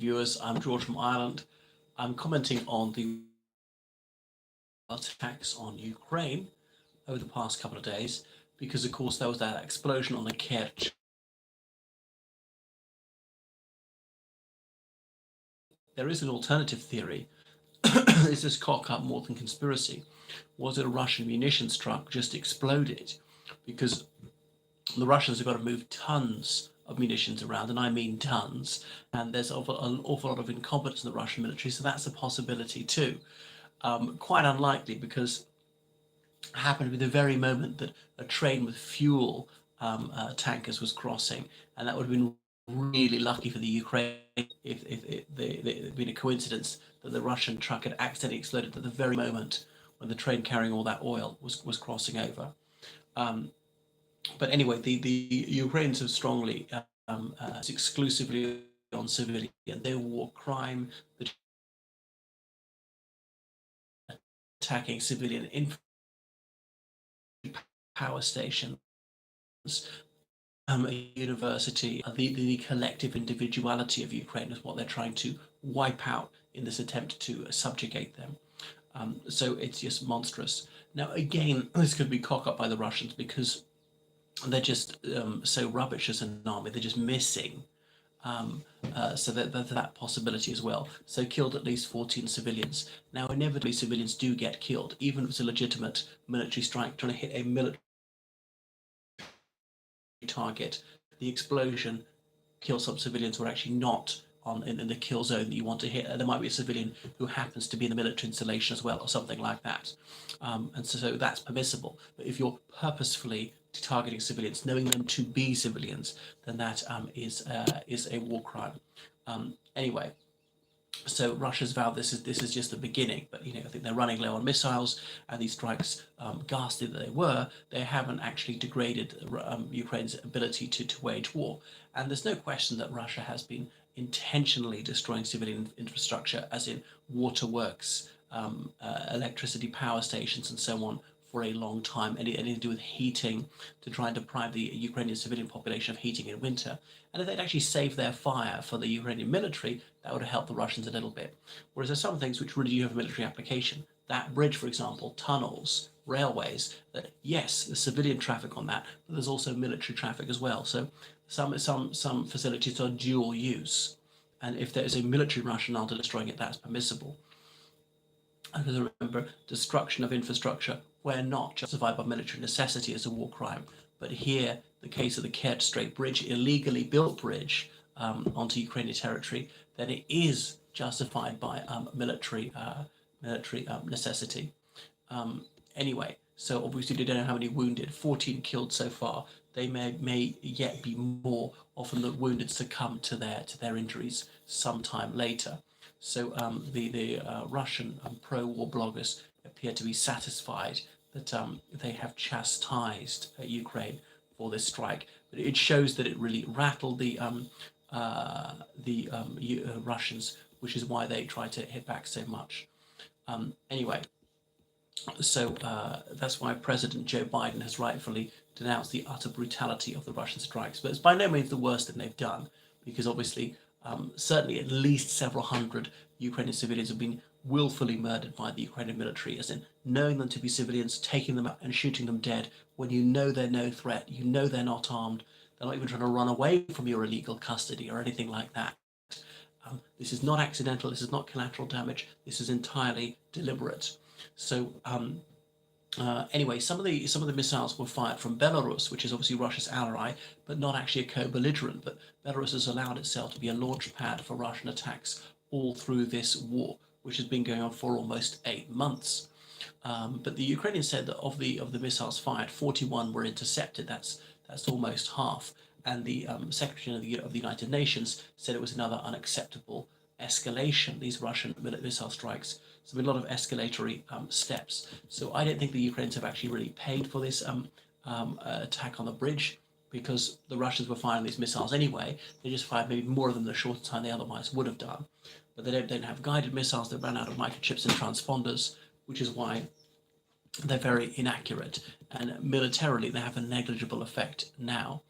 viewers. I'm George from Ireland. I'm commenting on the attacks on Ukraine over the past couple of days because, of course, there was that explosion on the Kerch. There is an alternative theory. Is this cock up more than conspiracy? Was it a Russian munitions truck just exploded? Because the Russians have got to move tons of munitions around, and I mean tons, and there's an awful lot of incompetence in the Russian military, so that's a possibility too. Quite unlikely, because it happened to be the very moment that a train with fuel tankers was crossing, and that would have been really lucky for the Ukraine if it had been a coincidence that the Russian truck had accidentally exploded at the very moment when the train carrying all that oil was crossing over. But anyway, the Ukrainians have strongly exclusively on civilian. Their war crime, the attacking civilian infrastructure, power stations, a university. The collective individuality of Ukraine is what they're trying to wipe out in this attempt to subjugate them. So it's just monstrous. Now, again, this could be cock up by the Russians because they're just so rubbish as an army. They're just missing. So that possibility as well. So killed at least 14 civilians. Now, inevitably, civilians do get killed, even if it's a legitimate military strike trying to hit a military target. The explosion kills some civilians who are actually not in the kill zone that you want to hit. There might be a civilian who happens to be in the military installation as well, or something like that. And so that's permissible. But if you're purposefully targeting civilians, knowing them to be civilians, then that is a war crime. Anyway, so Russia's vowed this is just the beginning, but I think they're running low on missiles, and these strikes, ghastly that they haven't actually degraded Ukraine's ability to wage war. And there's no question that Russia has been intentionally destroying civilian infrastructure, as in waterworks, electricity power stations, and so on, for a long time, anything to do with heating, to try and deprive the Ukrainian civilian population of heating in winter. And if they'd actually saved their fire for the Ukrainian military, that would have helped the Russians a little bit. Whereas there's some things which really do have a military application. That bridge, for example, tunnels, railways, that yes, there's civilian traffic on that, but there's also military traffic as well. So some facilities are dual use. And if there is a military rationale to destroying it, that's permissible. And remember, destruction of infrastructure, where not justified by military necessity, is a war crime. But here, the case of the Kerch Strait Bridge, illegally built bridge onto Ukrainian territory, then it is justified by military necessity. Anyway, so obviously they don't know how many wounded. 14 killed so far. They may yet be more. Often the wounded succumb to their injuries sometime later. So the Russian pro-war bloggers appear to be satisfied that they have chastised Ukraine for this strike, but it shows that it really rattled the Russians, which is why they try to hit back so much. Anyway, so that's why President Joe Biden has rightfully denounced the utter brutality of the Russian strikes. But it's by no means the worst thing they've done, because obviously, certainly at least several hundred Ukrainian civilians have been willfully murdered by the Ukrainian military, as in knowing them to be civilians, taking them out and shooting them dead when you know they're no threat, you know they're not armed, they're not even trying to run away from your illegal custody or anything like that. This is not accidental, this is not collateral damage, this is entirely deliberate. So anyway, some of the missiles were fired from Belarus, which is obviously Russia's ally, but not actually a co-belligerent. But Belarus has allowed itself to be a launch pad for Russian attacks all through this war, which has been going on for almost 8 months. But the Ukrainians said that of the missiles fired, 41 were intercepted. That's almost half. And the Secretary of the United Nations said it was another unacceptable escalation, these Russian missile strikes. So a lot of escalatory steps. So I don't think the Ukrainians have actually really paid for this attack on the bridge, because the Russians were firing these missiles anyway. They just fired maybe more of them in the shorter time they otherwise would have done. But they don't have guided missiles. They ran out of microchips and transponders, which is why they're very inaccurate. And militarily, they have a negligible effect now.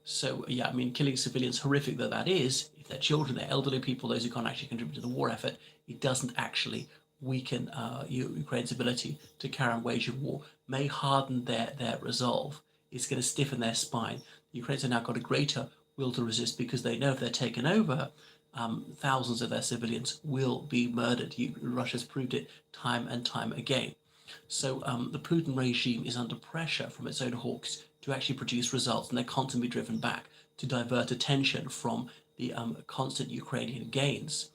So yeah, I mean, killing civilians, horrific that is, if they're children, they're elderly people, those who can't actually contribute to the war effort, it doesn't actually weaken Ukraine's ability to carry on waging war, may harden their resolve. It's going to stiffen their spine. The Ukrainians have now got a greater will to resist because they know if they're taken over, thousands of their civilians will be murdered. Russia's proved it time and time again. So the Putin regime is under pressure from its own hawks to actually produce results, and they're constantly driven back to divert attention from the constant Ukrainian gains.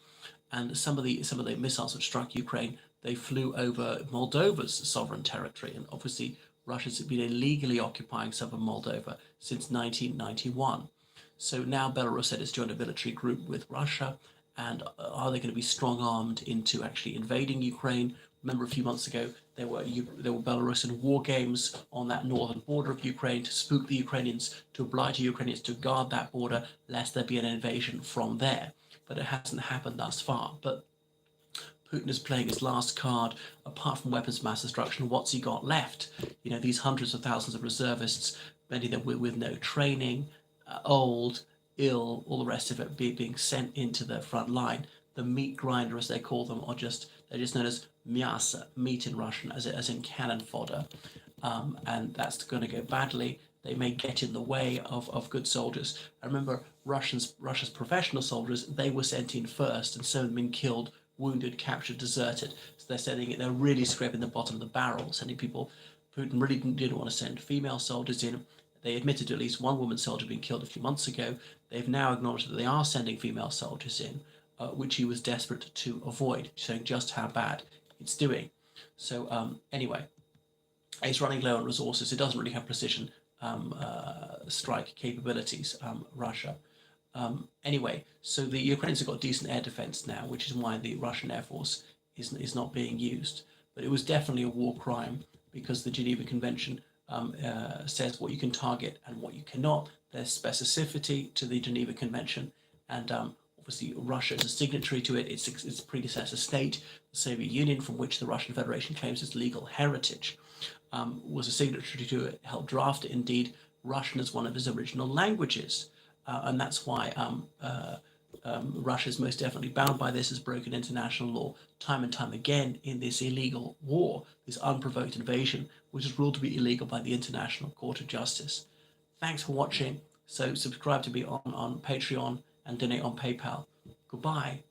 And some of the missiles that struck Ukraine, they flew over Moldova's sovereign territory, and obviously Russia's been illegally occupying southern Moldova since 1991. So now Belarus has joined a military group with Russia, and are they going to be strong-armed into actually invading Ukraine? Remember, a few months ago, there were Belarusian war games on that northern border of Ukraine to spook the Ukrainians, to oblige the Ukrainians to guard that border, lest there be an invasion from there. But it hasn't happened thus far. But Putin is playing his last card. Apart from weapons of mass destruction, what's he got left? These hundreds of thousands of reservists, many of them with no training, old, ill, all the rest of it being sent into the front line. The meat grinder, as they call them, they're just known as мясо, meat in Russian, as in cannon fodder, and that's going to go badly. They may get in the way of good soldiers. I remember Russia's professional soldiers, they were sent in first, and some have been killed, wounded, captured, deserted. So they're really scraping the bottom of the barrel, sending people. Putin really didn't want to send female soldiers in. They admitted to at least one woman soldier being killed a few months ago. They've now acknowledged that they are sending female soldiers in, which he was desperate to avoid, showing just how bad it's doing. So anyway, it's running low on resources. It doesn't really have precision strike capabilities, Russia. Anyway, so the Ukrainians have got decent air defense now, which is why the Russian Air Force is not being used. But it was definitely a war crime because the Geneva Convention says what you can target and what you cannot. There's specificity to the Geneva Convention, and obviously Russia is a signatory to it. Its predecessor state, the Soviet Union, from which the Russian Federation claims its legal heritage, was a signatory to it, helped draft it. Indeed, Russian is one of its original languages, and that's why Russia is most definitely bound by this, has broken international law time and time again in this illegal war, this unprovoked invasion, which is ruled to be illegal by the International Court of Justice. Thanks for watching. So subscribe to me on Patreon and donate on PayPal. Goodbye.